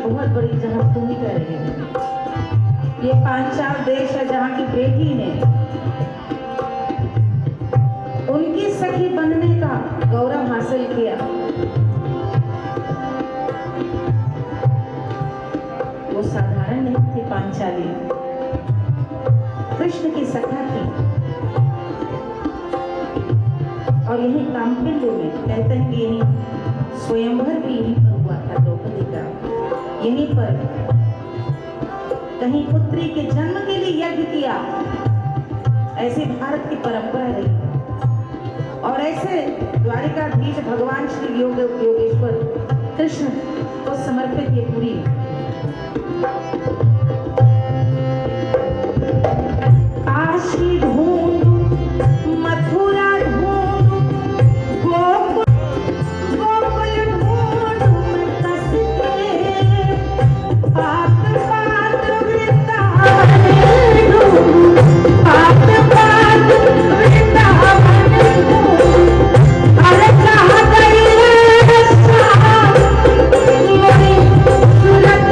बहुत बड़ी जहाँ भूमिका रही है। ये पांचाल देश है जहाँ की बेटी ने उनकी सखी बनने का गौरव हासिल किया। वो साधारण नहीं थी पांचाली, कृष्ण की सखा थी। और यही कामपिल्य में कहते हैं कि यही स्वयंवर भी यहीं पर हुआ था द्रौपदी का। यहीं पर कहीं पुत्री के जन्म के लिए यज्ञ किया, ऐसी भारत की परंपरा रही। और ऐसे द्वारिकाधीश भगवान श्री योगेश्वर कृष्ण को समर्पित ये पूरी काशी ढूंढ मथुरा ढूंढ गोकुल ढूंढ मैं कस के पात पात वृंदावन ढूंढ पात पात वृंदावन ढूंढ अरे कहाँ गई है शाम मोरी सुरत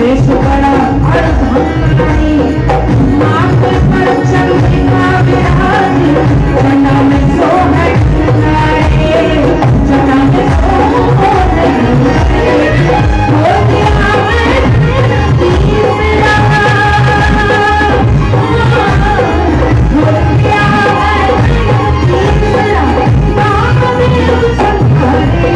देश बड़ा अड़धमलाई माथे पर चंद्रिका विराज जना में सोहर लाए जना में सोहर लाए हो गया मैं तीसरा हो गया मैं तीसरा नाम में संभाले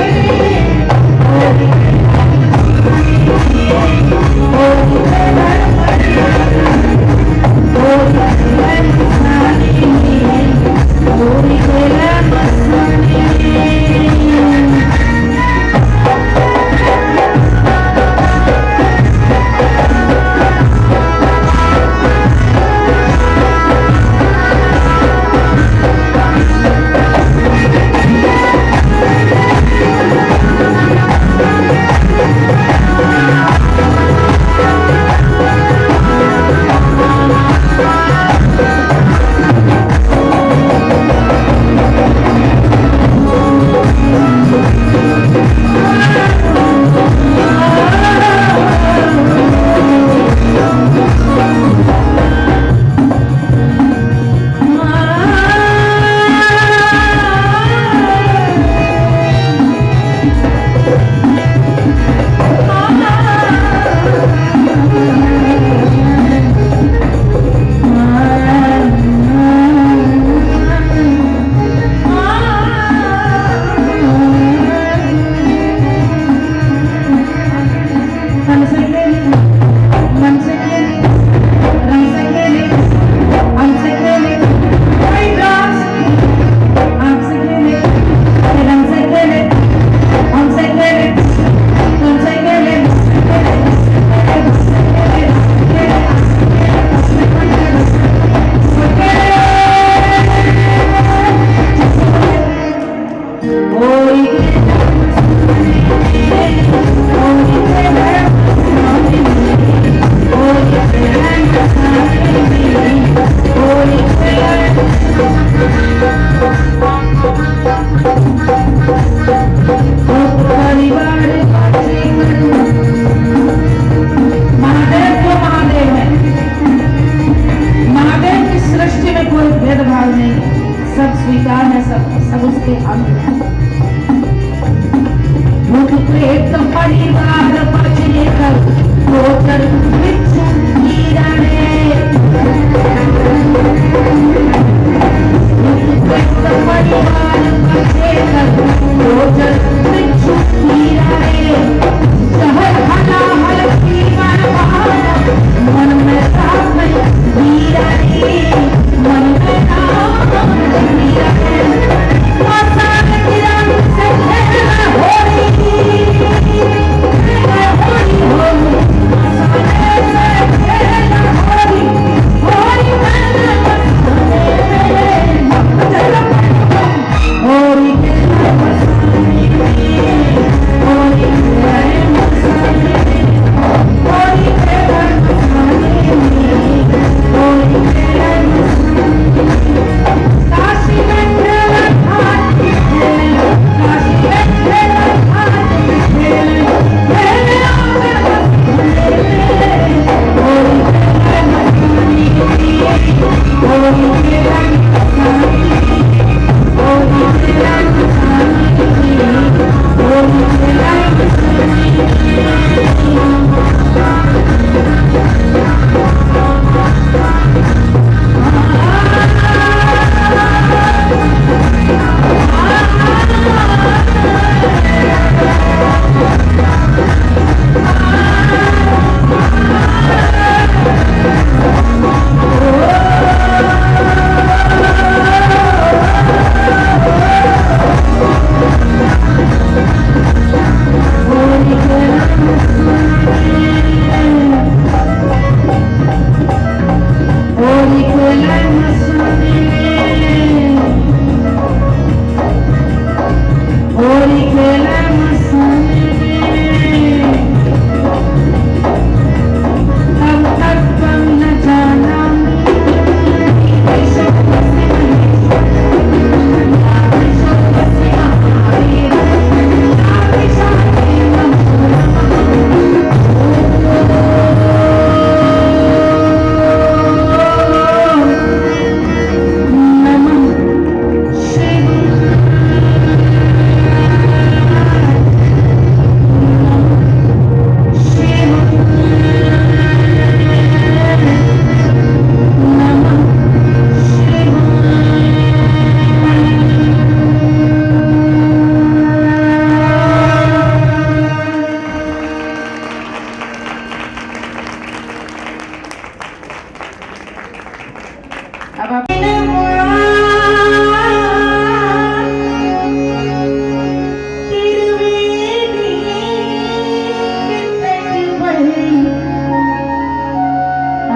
Oh,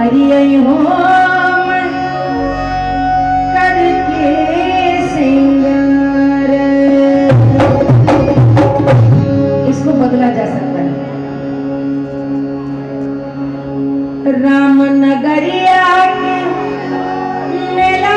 हरिय हो मन करके सिंगार। इसको बदला जा सकता है। राम नगरिया के मेला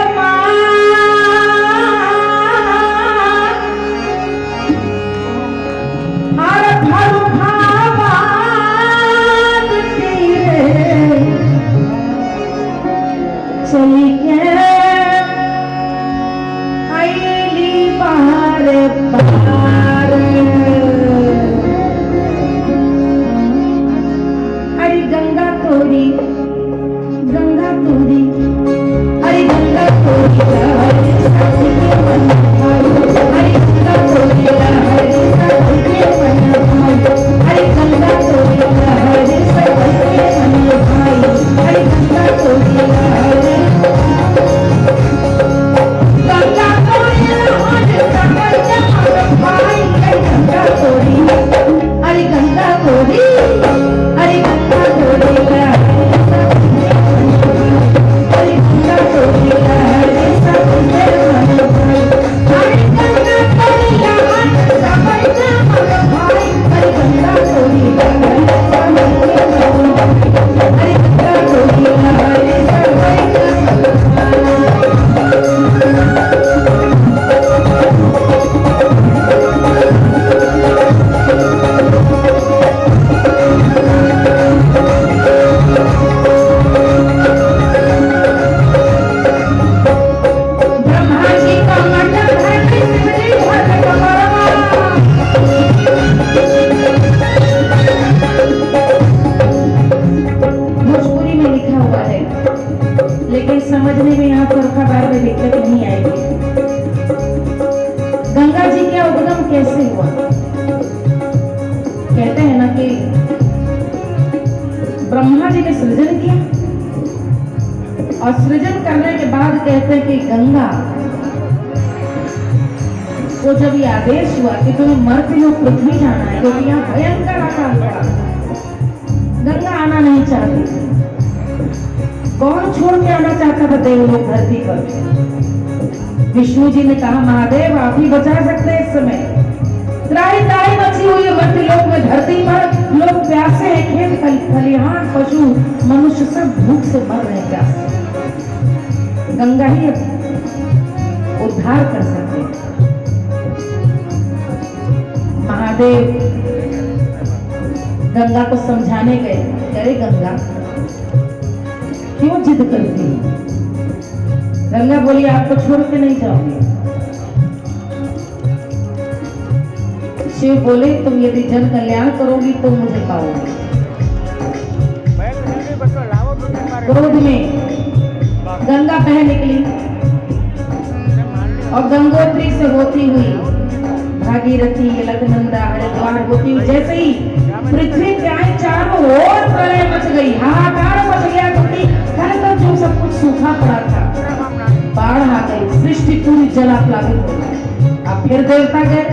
चली के आईली पार पार। अरे गंगा तोरी अरे गंगा तोरी लहरी साथी के मन भाई। अरे गंगा तोरी लहरी साथी के मन भाई। अरे गंगा तोरी लहरी साथी के मन भाई। अरे गंगा तोरी लहरी समझने में यहाँ फर्खा बार में दिक्कत नहीं आएगी। गंगा जी का उद्गम कैसे हुआ? कहते हैं ना कि ब्रह्मा जी ने सृजन किया और सृजन करने के बाद कहते हैं कि गंगा को जब ये आदेश हुआ कि तुम्हें मर्त्य लोग पृथ्वी जाना है, क्योंकि यहाँ भयंकर आकाल पड़ा, गंगा आना नहीं चाहती। कौन छोड़ के आना चाहता था देवलोक धरती पर? विष्णु जी ने कहा महादेव आप ही बचा सकते हैं इस समय। त्राही त्राही मची हुई है मर्त्यलोक में, धरती पर लोग प्यासे हैं, खेत खलिहान पशु मनुष्य सब भूख से मर रहे हैं प्यासे। गंगा ही उद्धार कर सकते। महादेव गंगा को समझाने गए। अरे गंगा क्यों जिद करती? गंगा बोली आपको छोड़ के नहीं जाऊंगी। शिव बोले तुम यदि जन कल्याण करोगी तो मुझे पाओगे। क्रोध में गंगा बह निकली और गंगोत्री से होती हुई भागीरथी अलकनंदा हरिद्वार होती हुई जैसे ही पृथ्वी पे आई, चारों ओर प्रलय मच गई, हाहाकार मच गया, क्योंकि तो जो सब कुछ सूखा पड़ा था, बाढ़ आ गई, सृष्टि पूरी जलाप्लावित हो गई। अब फिर देवता गए,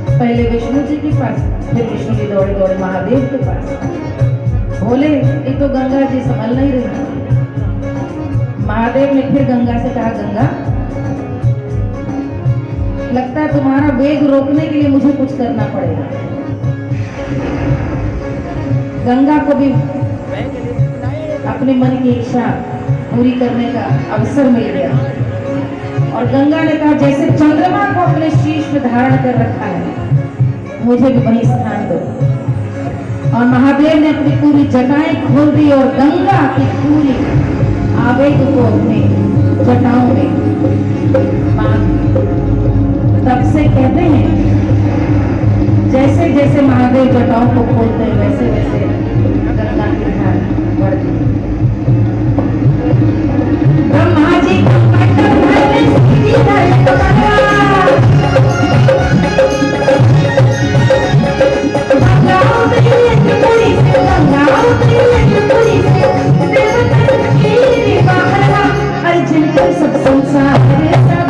पहले विष्णु जी के पास, फिर विष्णु जी दौड़े दौड़े महादेव के पास। बोले ये तो गंगा जी संभल नहीं रही। महादेव ने फिर गंगा से कहा गंगा लगता है तुम्हारा वेग रोकने के लिए मुझे कुछ करना पड़ेगा। गंगा को भी अपने मन की इच्छा पूरी करने का अवसर मिल गया और गंगा ने कहा जैसे चंद्रमा को अपने शीश में धारण कर रखा है, मुझे भी वही स्थान दो। और महादेव ने अपनी पूरी जटाएं खोल दी और गंगा की पूरी आवेग को अपने जटाओं में बांध। तब से कहते हैं जैसे जैसे महादेव जटाओं को खोलते हैं वैसे वैसे गंगा की धार बढ़ती। ब्रह्मा जी सब संसार सब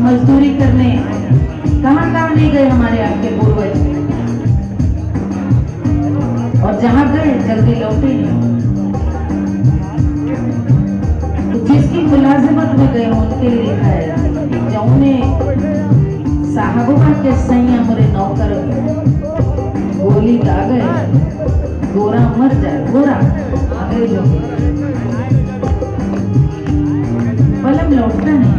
मजदूरी करने कहाँ कहाँ नहीं गए हमारे आपके पूर्वज, और जहाँ गए जल्दी लौटे नहीं। तो जिसकी मुलाजिमत में गए उनके लिए लिखा है, जौने साहबों के सैया मोरे नौकर गोली गा गए, गोरा मर जाए, गोरा अंग्रेजों पलम लौटता नहीं।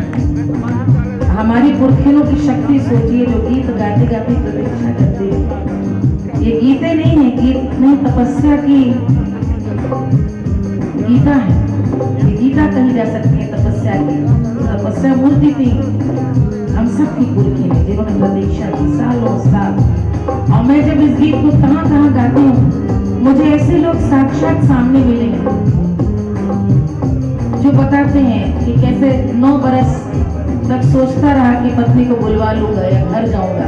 हमारी पुरखियों की शक्ति सोचिए, जो गीत गाते गाते प्रतीक्षा करते हैं। ये गीते नहीं है, गीत नहीं, तपस्या की गीता है। ये गीता कही जा सकती है तपस्या की। तपस्या मूर्ति थी हम सब की पुरखी में, जिन्होंने प्रतीक्षा की सालों साल। और मैं जब इस गीत को कहाँ कहाँ गाती हूँ, मुझे ऐसे लोग साक्षात सामने मिले हैं जो बताते हैं कि कैसे 9 बरस तक सोचता रहा कि पत्नी को बुलवा लूंगा या घर जाऊंगा।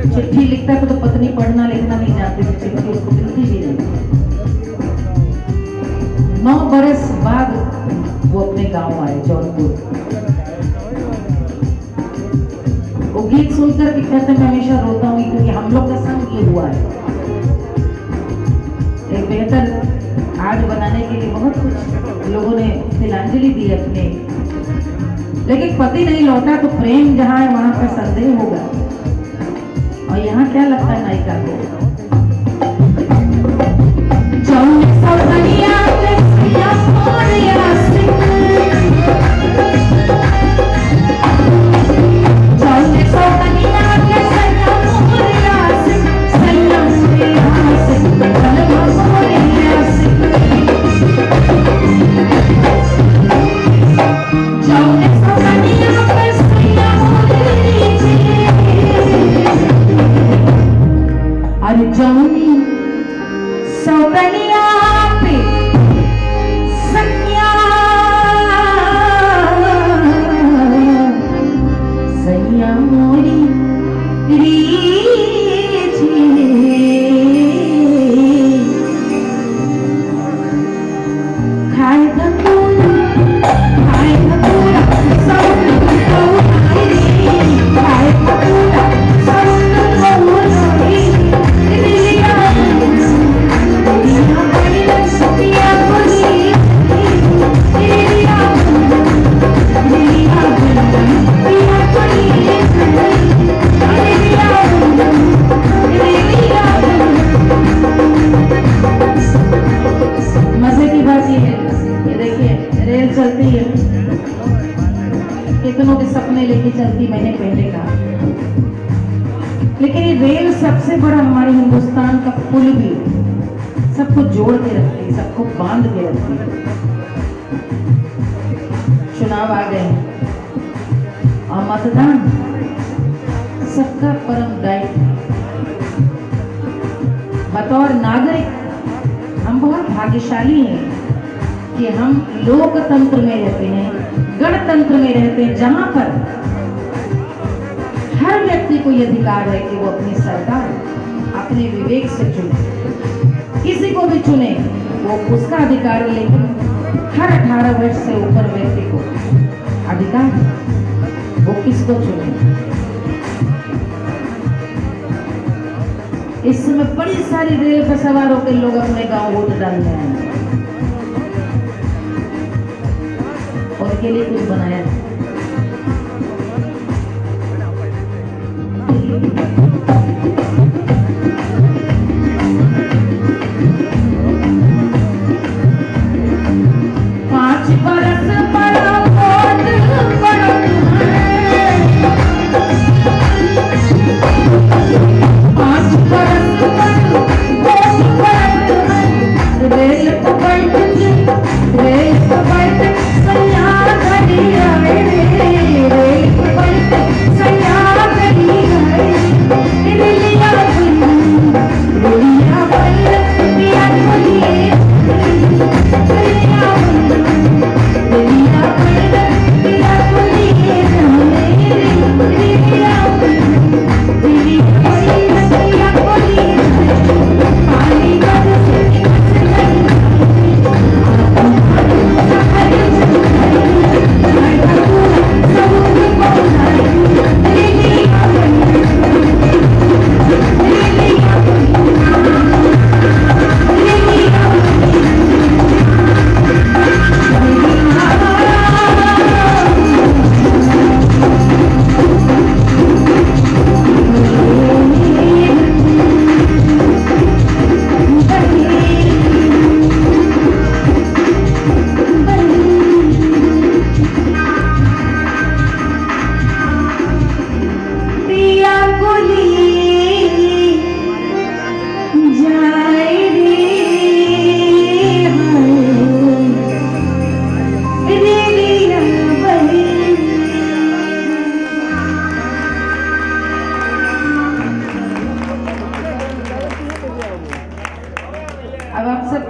चिट्ठी लिखता था तो पत्नी पढ़ना लिखना नहीं जानती थी, चिट्ठी उसको मिलती भी नहीं। 9 बरस बाद वो अपने गांव आए जौनपुर। वो गीत सुनकर के कहते मैं हमेशा रोता हूँ, क्योंकि हम लोग का संग ये हुआ है। एक बेहतर आज बनाने के लिए बहुत कुछ लोगों ने तिलांजलि दी अपने, लेकिन पति नहीं लौटा तो प्रेम जहाँ है वहां पर संदेह होगा। और यहाँ क्या लगता है नायिका को, कितनों के सपने लेके चलती, मैंने पहले कहा। लेकिन ये रेल सबसे बड़ा हमारे हिंदुस्तान का पुल भी, सबको जोड़ के रखती है, सबको बांध के रखती है। चुनाव आ गए और मतदान सबका परम दायित्व। बतौर नागरिक हम बहुत भाग्यशाली हैं कि हम लोकतंत्र में रहते हैं, गणतंत्र में रहते हैं, जहां पर हर व्यक्ति को यह अधिकार है कि वो अपनी सरकार अपने विवेक से चुने। किसी को भी चुने वो उसका अधिकार है, लेकिन हर 18 वर्ष से ऊपर व्यक्ति को अधिकार है वो किसको चुने। इस समय बड़ी सारी रेल पर सवार होकर लोग अपने गांव वोट डालने आए और के लिए कुछ बनाया है।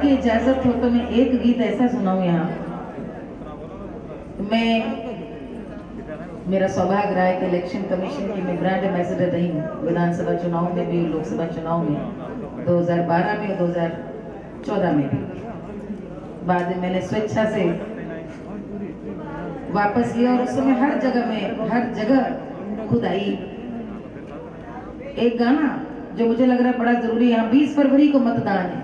आपकी इजाजत हो तो मैं एक गीत ऐसा सुनाऊं यहाँ। मेरा सौभाग्य रहा है कि इलेक्शन कमीशन की मैं ब्रांड एम्बेसडर रही हूँ, विधानसभा चुनाव में भी, लोकसभा चुनाव में 2012 में और 2014 में भी। बाद में मैंने स्वेच्छा से वापस लिया और उस समय हर जगह खुद आई। एक गाना जो मुझे लग रहा है बड़ा जरूरी है, 20 फरवरी को मतदान है,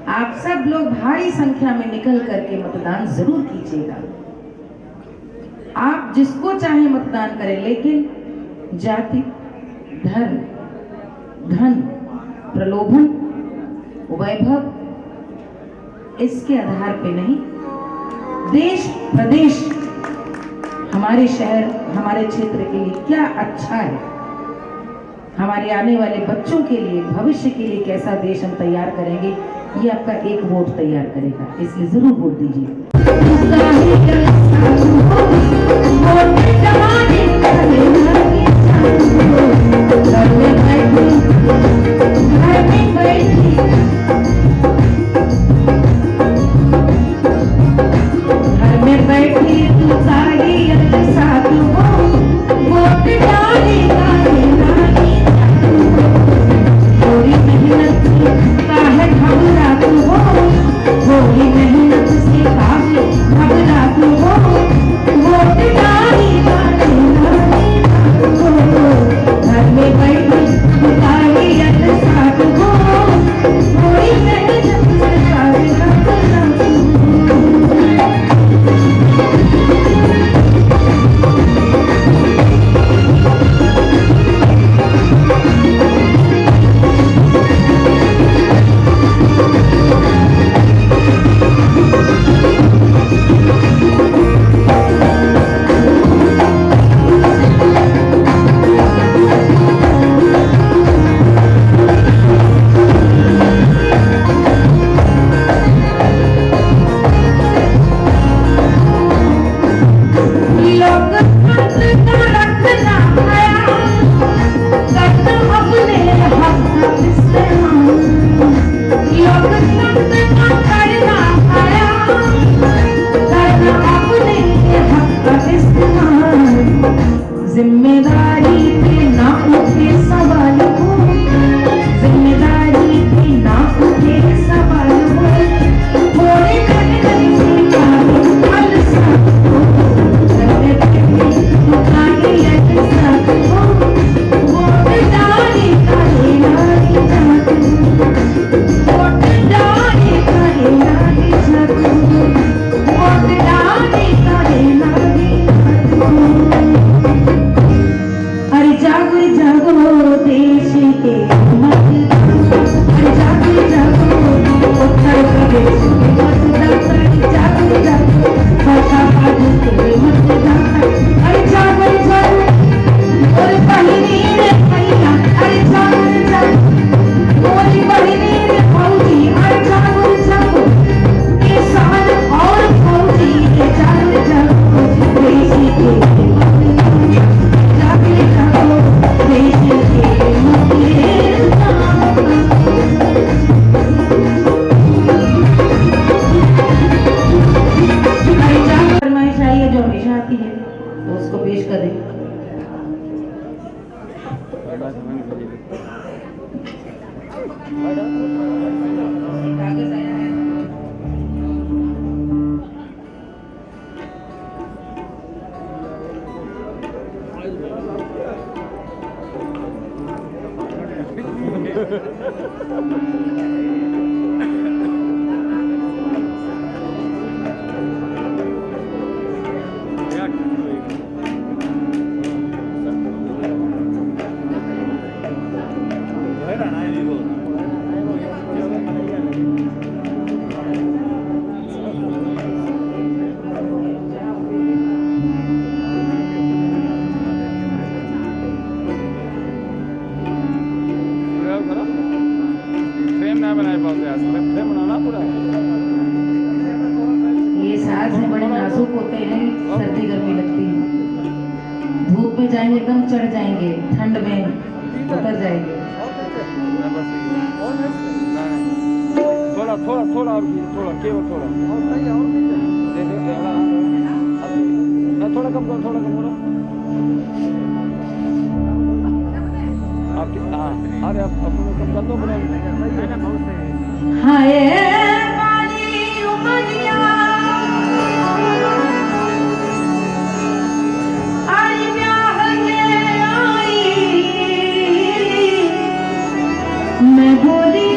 आप सब लोग भारी संख्या में निकल करके मतदान जरूर कीजिएगा। आप जिसको चाहे मतदान करें, लेकिन जाति, धर्म, धन, प्रलोभन, वैभव इसके आधार पे नहीं, देश प्रदेश, हमारे शहर, हमारे क्षेत्र के लिए क्या अच्छा है, हमारे आने वाले बच्चों के लिए, भविष्य के लिए कैसा देश हम तैयार करेंगे, ये आपका एक वोट तैयार करेगा। इसलिए जरूर वोट दीजिए। ये साज है, बड़े नाजुक होते हैं, सर्दी गर्मी लगती है, धूप में जाएंगे एकदम चढ़ जाएंगे, ठंड में उतर जाएंगे। थोड़ा थोड़ा थोड़ा और थोड़ा केवल थोड़ा और सही और दे दे थोड़ा कम करो थोड़ा कम करो आप हाँ अरे आप अपने कम कर दो अपने हाय वाली उमरिया आई ब्याह के आई मैं बोली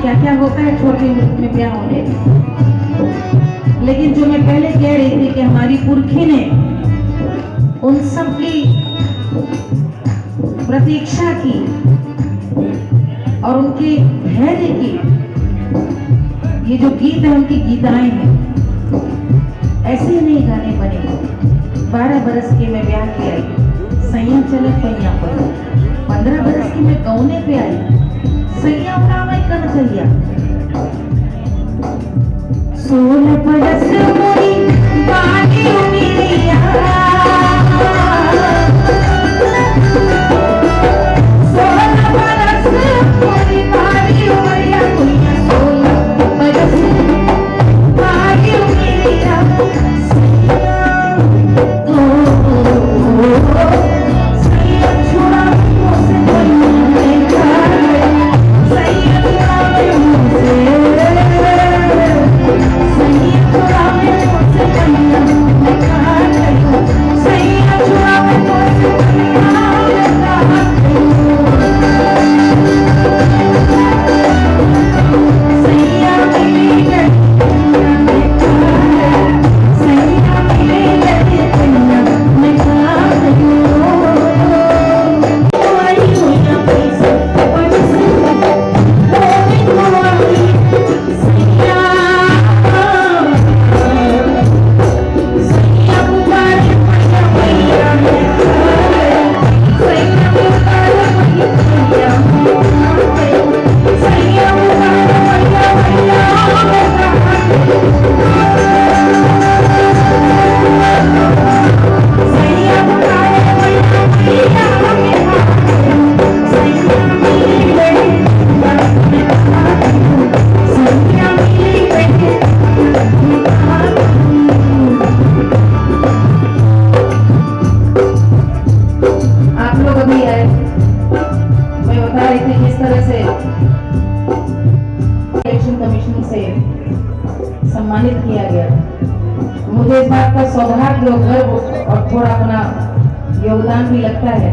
क्या क्या होता है छोटी उम्र में ब्याह होने। लेकिन जो मैं पहले कह रही थी कि हमारी पुरखी ने उन सब की प्रतीक्षा की और उनके धैर्य की, ये जो गीत है उनकी गीताएं हैं, ऐसे नहीं गाने बने। 12 बरस की मैं ब्याह के आई, सैया चले पैया पर। 15 बरस की मैं गौने पे आई, सैया उड़ा मैं कनकैया। 16 बरस मोरी बाली उमिरिया, 16 बरस मोरी बाली उमिरिया, 16 बरस बाली उमिरिया। सैया छुड़ा मुझसे पैया सैया छुड़ा मुझसे, सैया छुड़ा मुझसे पैया सैया छुड़ा मुझसे सैया मिली सैया मिली मैं खा आप लोग अभी आए, मैं बता रही थी किस तरह से इलेक्शन कमीशन से सम्मानित किया गया। मुझे इस बात का सौभाग्य और गर्व और थोड़ा अपना योगदान भी लगता है।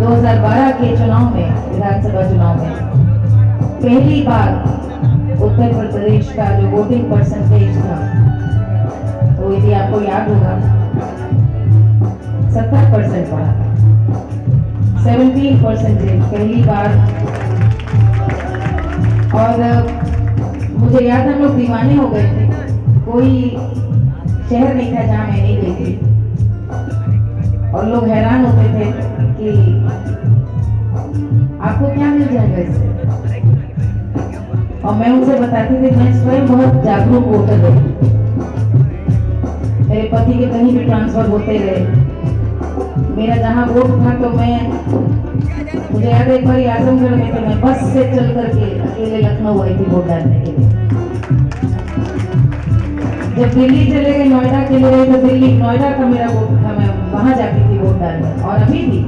2012 के चुनाव में, विधानसभा चुनाव में पहली बार उत्तर प्रदेश का जो वोटिंग परसेंटेज था, तो यदि आपको याद होगा 70% पड़ा था। 17% पहली बार। और मुझे याद हम लोग दीवाने हो गए थे, कोई शहर नहीं था जहाँ मैं नहीं गई थी। और लोग हैरान होते थे कि आपको क्या मिल जाएगा इससे। और मैं उनसे बताती थी मैं स्वयं बहुत जागरूक वोटर रही। मेरे पति के कहीं भी ट्रांसफर होते रहे, मेरा जहाँ वोट था तो मुझे याद है एक बार आजमगढ़ में तो मैं बस से चल करके अकेले लखनऊ आई थी वोट डालने के लिए। जब दिल्ली चले गए, नोएडा के लिए, तो दिल्ली नोएडा का मेरा वोट था, मैं वहां जाती थी वोट डालने। और अभी भी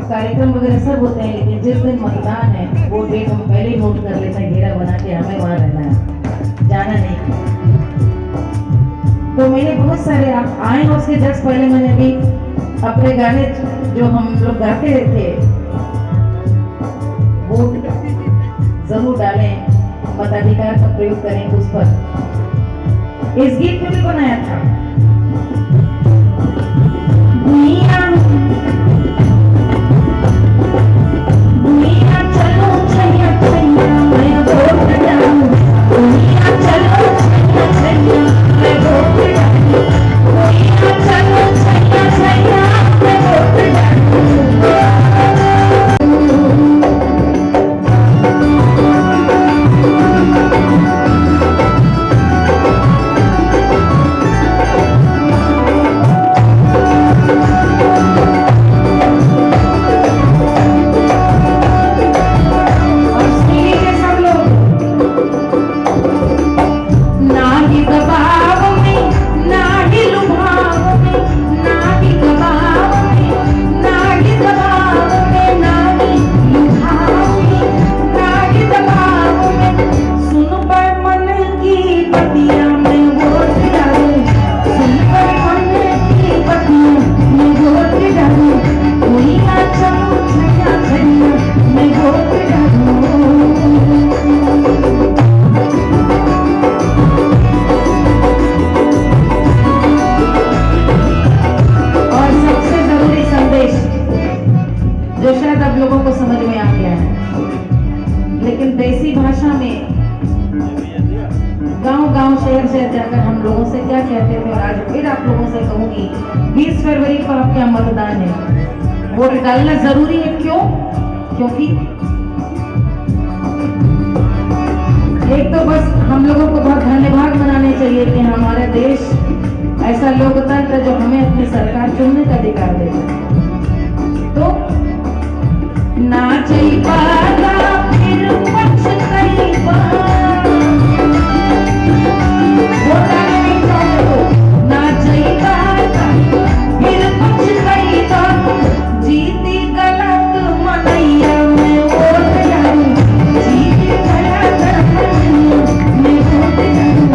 कार्यक्रम वगैरह सब होते हैं, लेकिन जिस दिन मतदान है वो डेट हम पहले ही नोट कर लेते हैं, घेरा बना के हमें वहां रहना है, जाना नहीं। तो मैंने बहुत सारे आप आए, उसके जस्ट पहले मैंने भी अपने गाने जो हम लोग गाते थे, वोट जरूर डालें, मताधिकार का प्रयोग करें, उस पर इस गीत में भी बनाया था। चलो छैया छैया मैं वोट डालूं, दुनिया चलो छैया छैया मैं वोट डालूं, दुनिया चलो छैया छैया मैं वोट डालूं। से क्या कहते थे और आज फिर आप लोगों से कहूंगी 20 फरवरी को आपके यहाँ मतदान है, वोट डालना जरूरी है। क्यों? क्योंकि एक तो बस हम लोगों को बहुत धन्यवाद मनाने चाहिए कि हमारा देश ऐसा लोकतंत्र जो हमें अपनी सरकार चुनने का अधिकार देता है। तो ना चाहिए फिर पछतावा, वोट डालने नहीं चाहे तो ना चाहिए फिर पछतावा, जीती गलत मनैया में वोट डालूं, जीती गलत में वोट डालूं,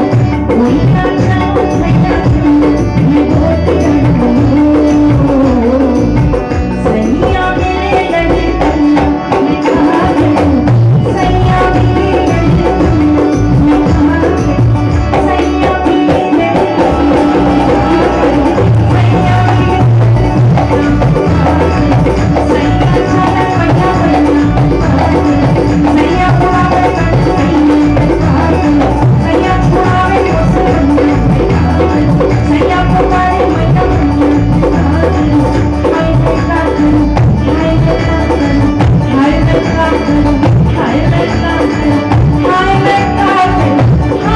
कोई ना चाहो भैया मैं वोट डालूं, सैया मेरे लड़कन मैं कहाँ गयूं, सैया मेरे लड़कन मैं कहाँ गयूं, सैया मेरे लड़कन सैया मेरे सैया छाला पटा सैया पुरावे सैया छुड़ावे सैया पुकारे मैया हाय बेटा हाय बेटा हाय बेटा हाय बेटा हाय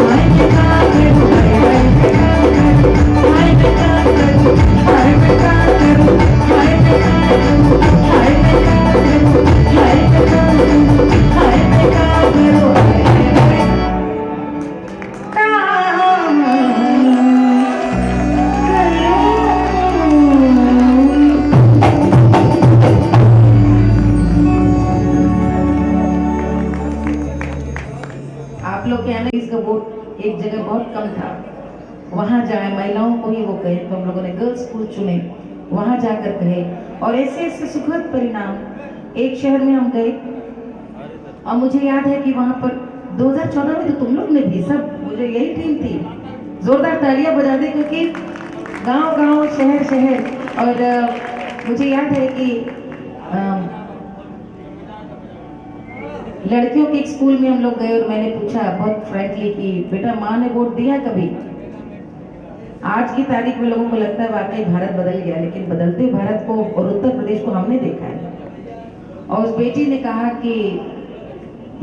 बेटा हाय बेटा आप लोग के यहाँ इसका वोट एक जगह बहुत कम था, वहां जाए महिलाओं को ही वो कहे, तो हम लोगों ने गर्ल्स स्कूल चुने, वहां जाकर कहे और ऐसे ऐसे सुखद परिणाम। एक शहर में हम गए और मुझे याद है कि वहां पर 2014 में तो तुम लोग ने भी सब, मुझे यही टीम थी, जोरदार तालियां बजा दी क्योंकि गांव गांव शहर शहर। और मुझे याद है कि लड़कियों के एक स्कूल में हम लोग गए और मैंने पूछा बहुत फ्रैंकली कि बेटा माँ ने वोट दिया कभी? आज की तारीख में लोगों को लगता है वाकई भारत बदल गया, लेकिन बदलते भारत को और उत्तर प्रदेश को हमने देखा है। और उस बेटी ने कहा कि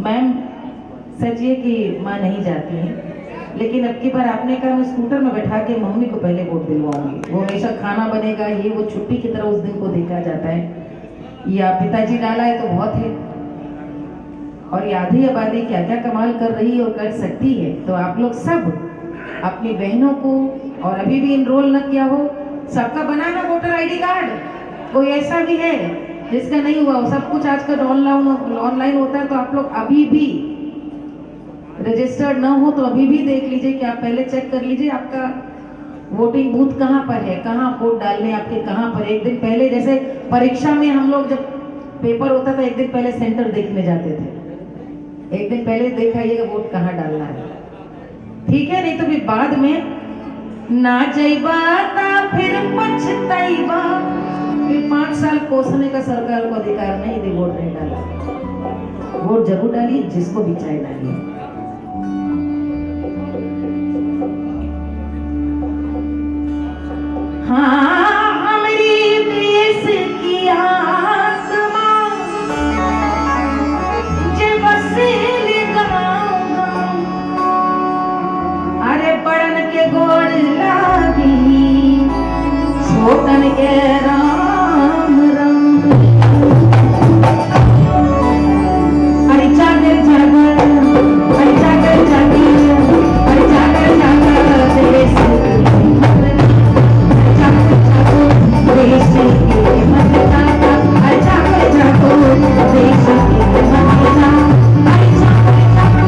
मैम सच ये कि माँ नहीं जाती है, लेकिन अब की बार आपने कहा मैं स्कूटर में बैठा के मम्मी को पहले वोट दिलवाऊंगी, वो हमेशा खाना बनेगा, ये वो छुट्टी की तरह उस दिन को देखा जाता है। या पिताजी डाला है तो बहुत है, और ये आधी आबादी क्या क्या कमाल कर रही है और कर सकती है। तो आप लोग सब अपनी बहनों को, और अभी भी इनरोल न किया हो, सबका बनाना वोटर आईडी कार्ड। कोई ऐसा भी है जिसका नहीं हुआ हो, सब कुछ आजकल ऑनलाइन होता है, तो आप लोग अभी भी रजिस्टर्ड ना हो तो अभी भी देख लीजिए कि आप पहले चेक कर लीजिए आपका वोटिंग बूथ कहाँ पर है, कहाँ वोट डालने आपके कहाँ पर। एक दिन पहले जैसे परीक्षा में हम लोग जब पेपर होता था एक दिन पहले सेंटर देखने जाते थे, एक दिन पहले देखाइएगा वोट कहाँ डालना है, ठीक है? नहीं तो फिर बाद में ना जाइबा फिर पछताइबा, फिर 5 साल कोसने का सरकार को अधिकार नहीं दे वोट नहीं डाला। वोट जरूर डालिए, जिसको भी चाहे डालिए। हाँ हमारी देश की आत्मा जे बसेली गाँव, अरे बड़न के गोड़ लागी छोटन के राम राम, अरे जागर जागर अरे जागर जागर अरे जागर जागर देश देश की मतदाता, अरे जागर जागर देश की मतदाता, अरे जागर जागर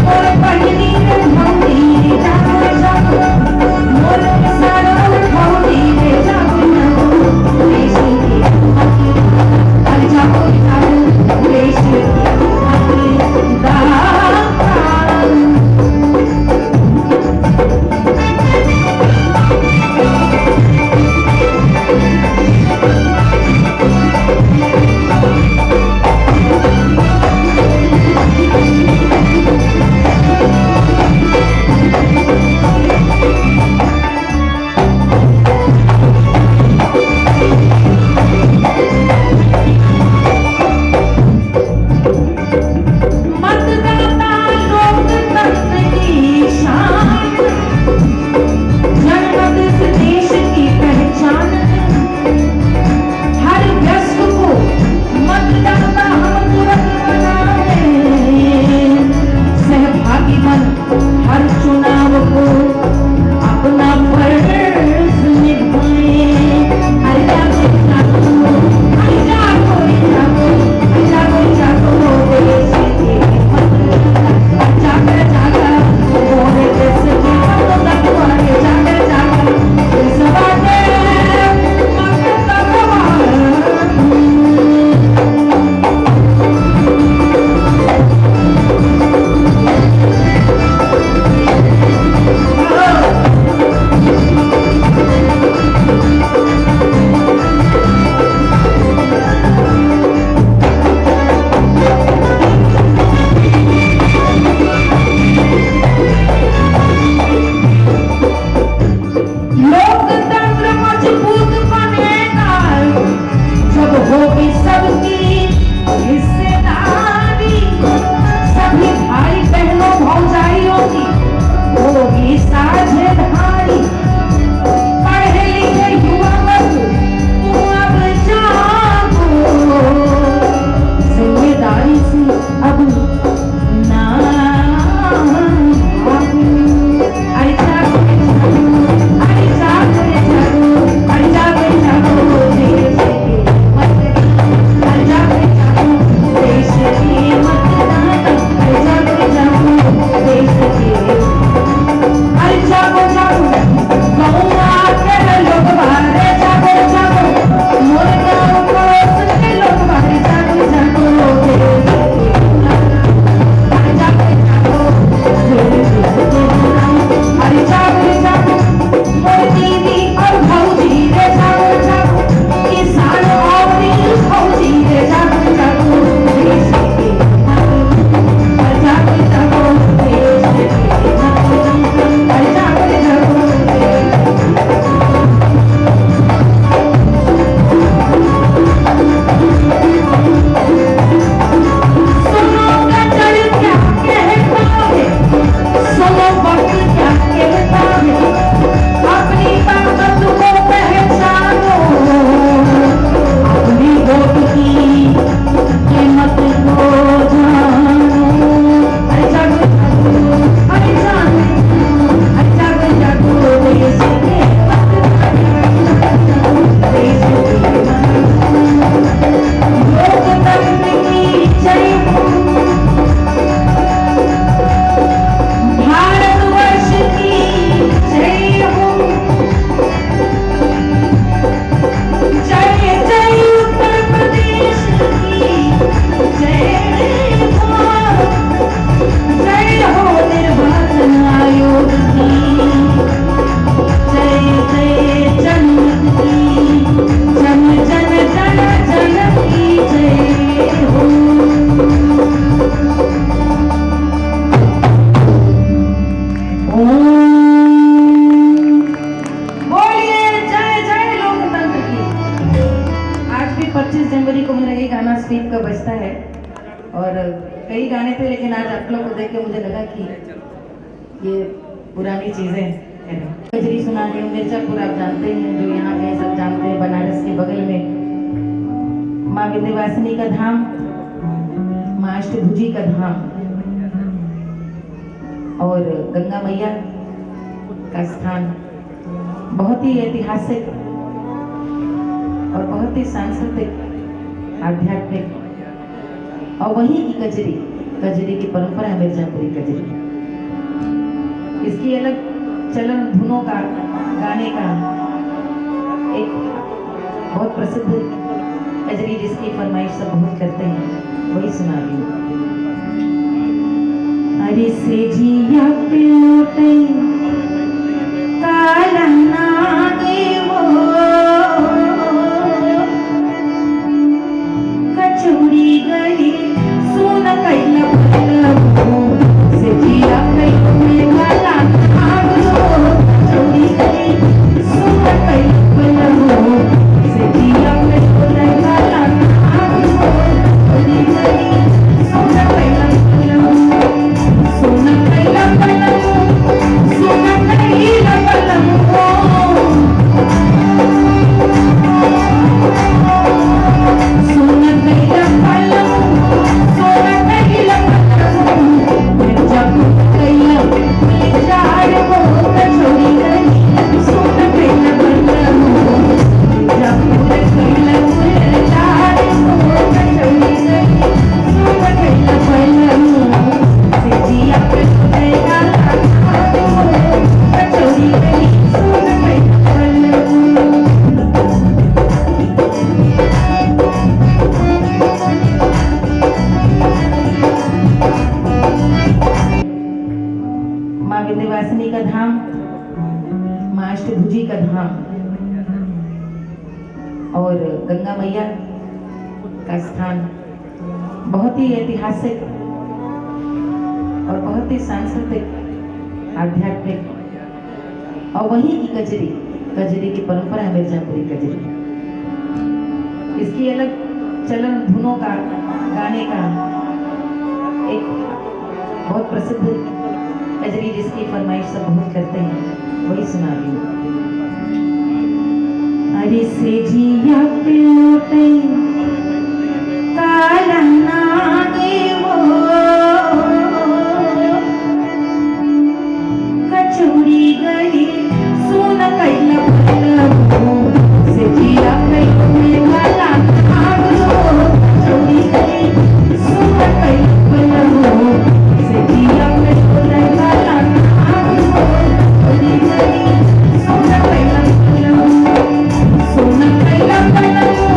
मोर पगली रे भौरी जागर जागर मोर सारो भौरी रे जागर स्वीप का बजता है और कई गाने थे, लेकिन आज आप लोग को देख के मुझे लगा कि ये पुरानी चीजें हैं। कजरी सुना रही हूँ। मिर्जापुर आप जानते हैं, जो यहाँ के सब जानते हैं, बनारस के बगल में माँ विंध्यवासिनी का धाम, माँ अष्टभुजी का धाम और गंगा मैया का स्थान बहुत ही ऐतिहासिक और बहुत ही सांस्कृतिक, आध्यात्मिक और वहीं की कजरी की परंपरा है मिर्जापुरी कजरी। इसकी अलग चलन धुनों का, गाने का एक बहुत प्रसिद्ध कजरी जिसकी फरमाइश सब बहुत करते हैं, वही सुना रही हूँ। अरे से जिया पिलोटे काला नागे वो कचौड़ी गली सुन कैला पलवो से जिया कैला काला नागो कचौड़ी गली सुन कैला पलवो से जिया कैला काला नागो कचौड़ी गली सुन कैला पलवो सुन कैला पलवो सुन कैला पलवो माँ विंध्यवासिनी का धाम, माँ अष्टभुजी का धाम और गंगा मैया का स्थान बहुत ही ऐतिहासिक और बहुत ही सांस्कृतिक, आध्यात्मिक और वहीं की कजरी की परंपरा है मिर्जापुरी कजरी। इसकी अलग चलन धुनों का, गाने का एक बहुत प्रसिद्ध कजरी जिसकी फरमाइश सब बहुत करते हैं, वही सुना रही हूँ। अरे से जिया पिलोटे काला नागे वो कचौड़ी गली सुन कैला पलवो से जिया कैला काला नागो कचौड़ी गली सुन कैला पलवो से जिया कैला काला नागो कचौड़ी गली सुन कैला पलवो सुन कैला पलवो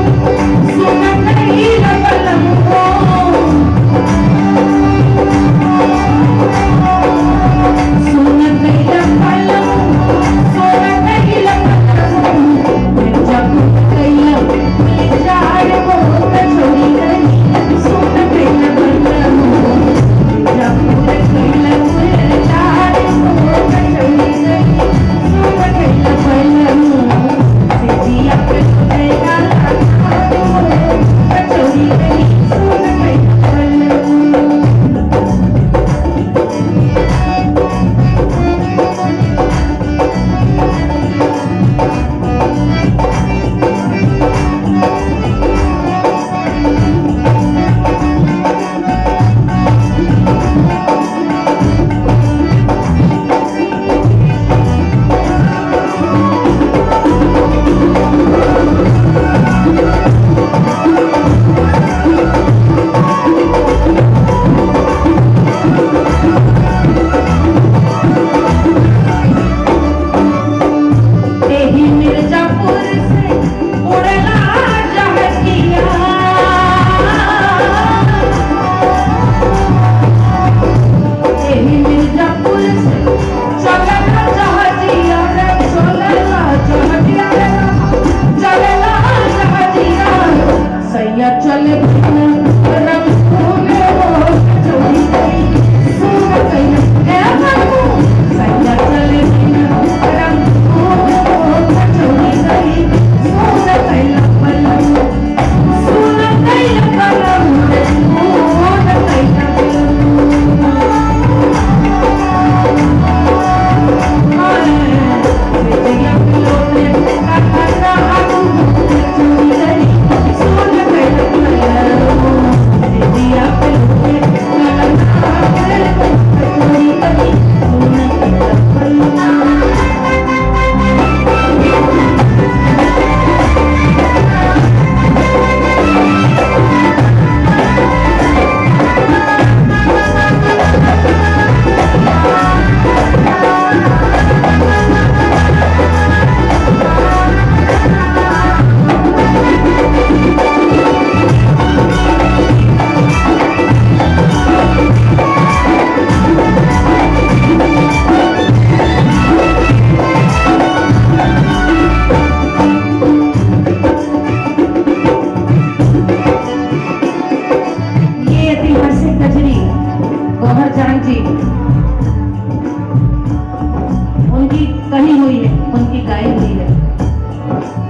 कही हुई है, उनकी गाई हुई है।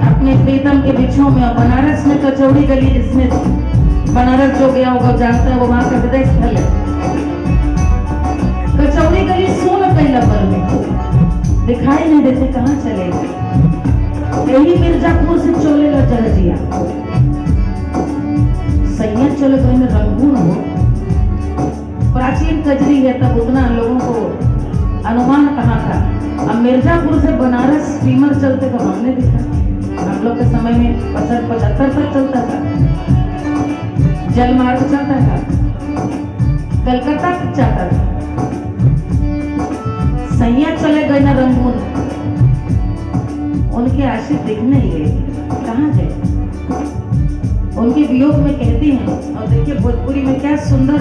अपने प्रीतम के बिछों में और बनारस में कचौड़ी गली, जिसमें बनारस जो गया होगा जानता है, वो वहां का हृदय स्थल है। कचौड़ी गली सुन कैला पर में दिखाई नहीं देते, कहाँ चले गए। यही मिर्जापुर से चोले ला जहजिया सैया चले गए में रंगून हो। प्राचीन कजरी है, तब उतना लोगों को अनुमान कहाँ था। अब मिर्जापुर से बनारस स्टीमर चलते तो हमने देखा, हम लोग के समय में 75 तक चलता था, जलमार्ग चलता था, कलकत्ता तक जाता था। सैया चले गए ना रंगून, उनके आशिक दिखने ही गए, कहाँ गए। उनके वियोग में कहती हैं, और देखिए भोजपुरी में क्या सुंदर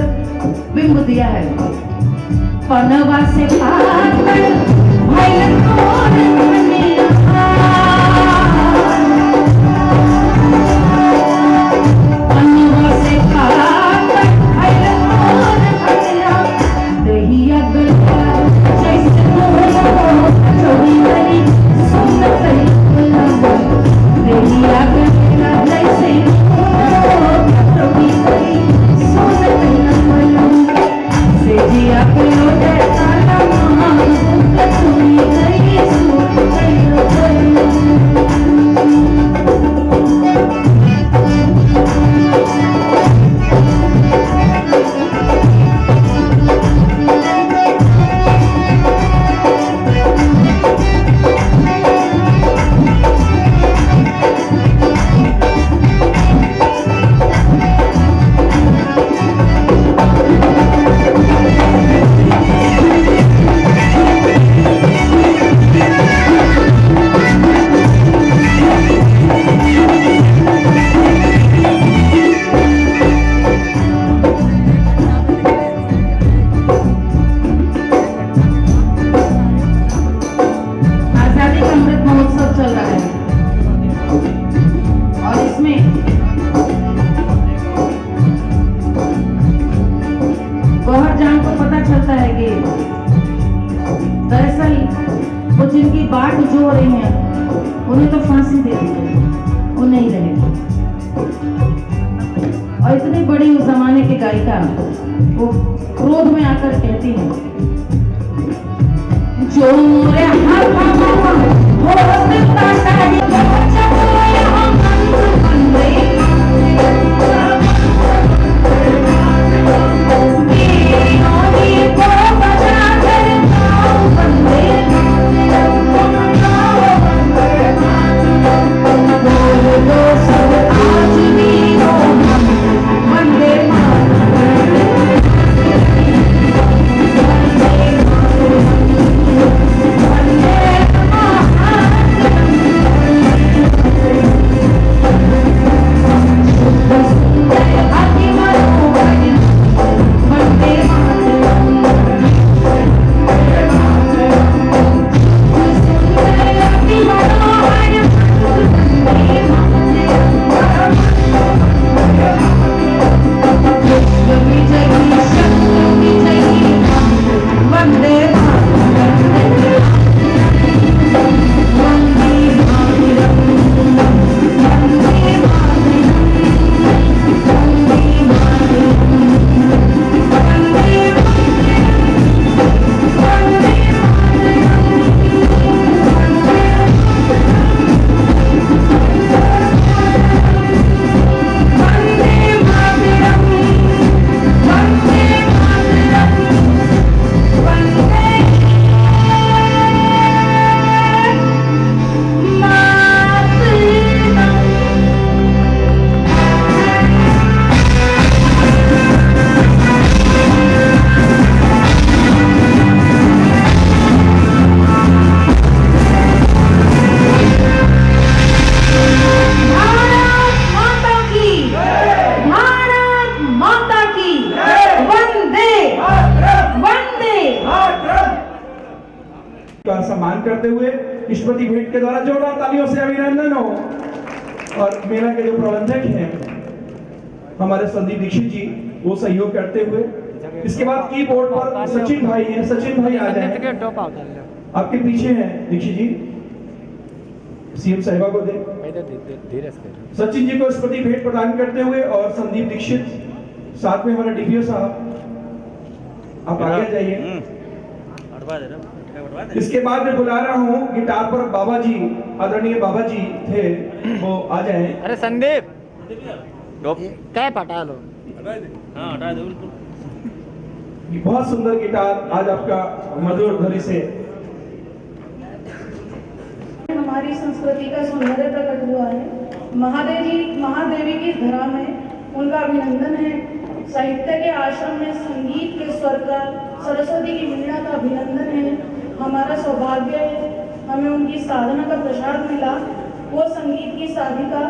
बिंब दिया है। पनवा से पार भइल तोर कन्या, पनवा से पार भइल तोर कन्या, दहिया गलवा जैसे मोर कचौड़ी गली सुन कही बुलंद, दहिया गलवा जैसे मोर कचौड़ी गली सुन कही बुलंद, सेजिया पे लोटे ताला महान कचौड़ी गली सुन कही बुलंद। दरअसल वो जिनकी बाट जो रही हैं उन्हें तो फांसी दे दी गई, वो नहीं रहेगी। और इतनी बड़ी उस जमाने की गायिका वो क्रोध में आकर कहती हैं, जो रे सम्मान करते हुए स्मृति भेंट के द्वारा जोरदार तालियों से अभिनंदन हो। और मेला के जो प्रबंधक हैं हमारे संदीप दीक्षित जी, वो सहयोग करते हुए, इसके बाद कीबोर्ड पर सचिन भाई हैं, सचिन भाई आ जाए। आपके पीछे हैं दीक्षित जी, सीएम साहिबा को दे। धीरे से सचिन जी को स्मृति भेंट प्रदान करते हुए और संदीप दीक्षित, साथ में हमारे डीपीओ साहब, आप आगे जाइए। इसके बाद मैं बुला रहा हूँ गिटार पर बाबा जी, आदरणीय बाबा जी थे, वो आ जाए। अरे संदीप क्या पटा लो। बहुत सुंदर गिटार आज आपका मधुर ध्वनि से। हमारी संस्कृति का सौंदर्य प्रकट हुआ है। महादेवी की धरा में उनका अभिनंदन है। साहित्य के आश्रम में संगीत के स्वर का, सरस्वती की वीणा का अभिनंदन है। हमारा सौभाग्य है, हमें उनकी साधना का प्रसाद मिला। वो संगीत की साधिका,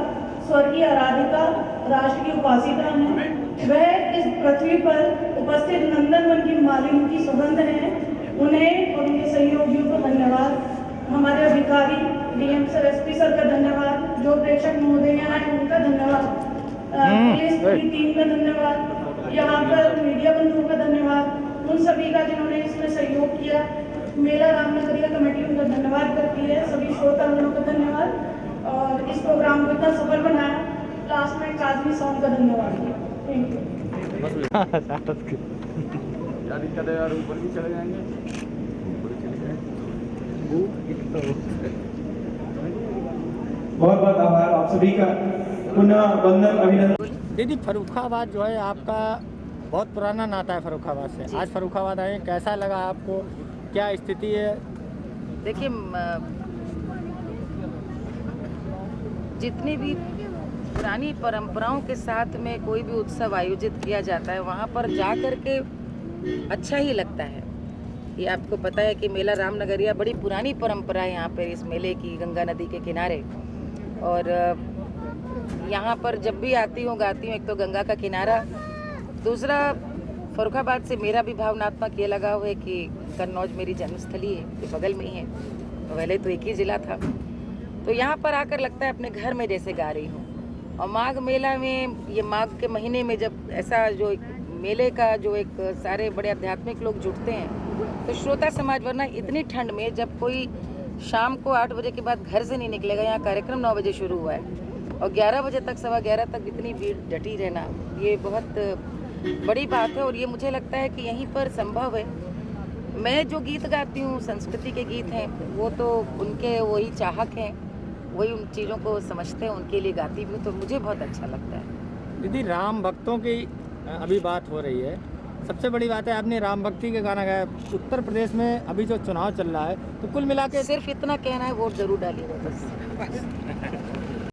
स्वर की आराधिका, राष्ट्र की उपासिका है। वह इस पृथ्वी पर उपस्थित नंदनवन की मालिनी की सुगंध है। उन्हें और उनके सहयोगियों को धन्यवाद। हमारे अधिकारी डीएम सर, एसपी सर का धन्यवाद। जो प्रेक्षक महोदय हैं उनका धन्यवाद। पुलिस पूरी टीम का धन्यवाद। यहाँ पर मीडिया बंधुओं का धन्यवाद। उन सभी का जिन्होंने इसमें सहयोग किया। मेला रामनगरिया कमेटी उनका धन्यवाद करती है। सभी श्रोतागणों का धन्यवाद और इस प्रोग्राम को इतना सफल बनाया। लास्ट में काजमी सॉन्ग का धन्यवाद। Thank you. यार ऊपर भी चले जाएंगे। बहुत बहुत आभार आप सभी का, पुनः वंदन, अभिनंदन। दीदी फर्रुखाबाद जो है आपका बहुत पुराना नाता है फर्रुखाबाद से। आज फर्रुखाबाद आए, कैसा लगा आपको, क्या स्थिति है? देखिए, जितनी भी पुरानी परंपराओं के साथ में कोई भी उत्सव आयोजित किया जाता है, वहाँ पर जा कर के अच्छा ही लगता है। ये आपको पता है कि मेला रामनगरिया बड़ी पुरानी परंपरा है यहाँ पर, इस मेले की, गंगा नदी के किनारे। और यहाँ पर जब भी आती हूँ गाती हूँ। एक तो गंगा का किनारा, दूसरा फर्रुखाबाद से मेरा भी भावनात्मक ये लगाव है कि कन्नौज मेरी जन्मस्थली है, ये बगल में ही है। पहले तो एक ही ज़िला था, तो यहाँ पर आकर लगता है अपने घर में जैसे गा रही हूँ। और माघ मेला में, ये माघ के महीने में जब ऐसा जो एक मेले का जो एक सारे बड़े आध्यात्मिक लोग जुटते हैं, तो श्रोता समाज, वरना इतनी ठंड में जब कोई शाम को 8 बजे के बाद घर से नहीं निकलेगा, यहाँ कार्यक्रम 9 बजे शुरू हुआ है और 11 बजे तक, 11:15 तक इतनी भीड़ डटी रहना, ये बहुत बड़ी बात है। और ये मुझे लगता है कि यहीं पर संभव है। मैं जो गीत गाती हूँ, संस्कृति के गीत हैं, वो तो उनके वही चाहक हैं, वही उन चीज़ों को समझते हैं, उनके लिए गाती भी हूँ, तो मुझे बहुत अच्छा लगता है। दीदी राम भक्तों की अभी बात हो रही है, सबसे बड़ी बात है आपने राम भक्ति के गाना गाया। उत्तर प्रदेश में अभी जो चुनाव चल रहा है, तो कुल मिला के सिर्फ इतना कहना है, वोट जरूर डालिएगा बस।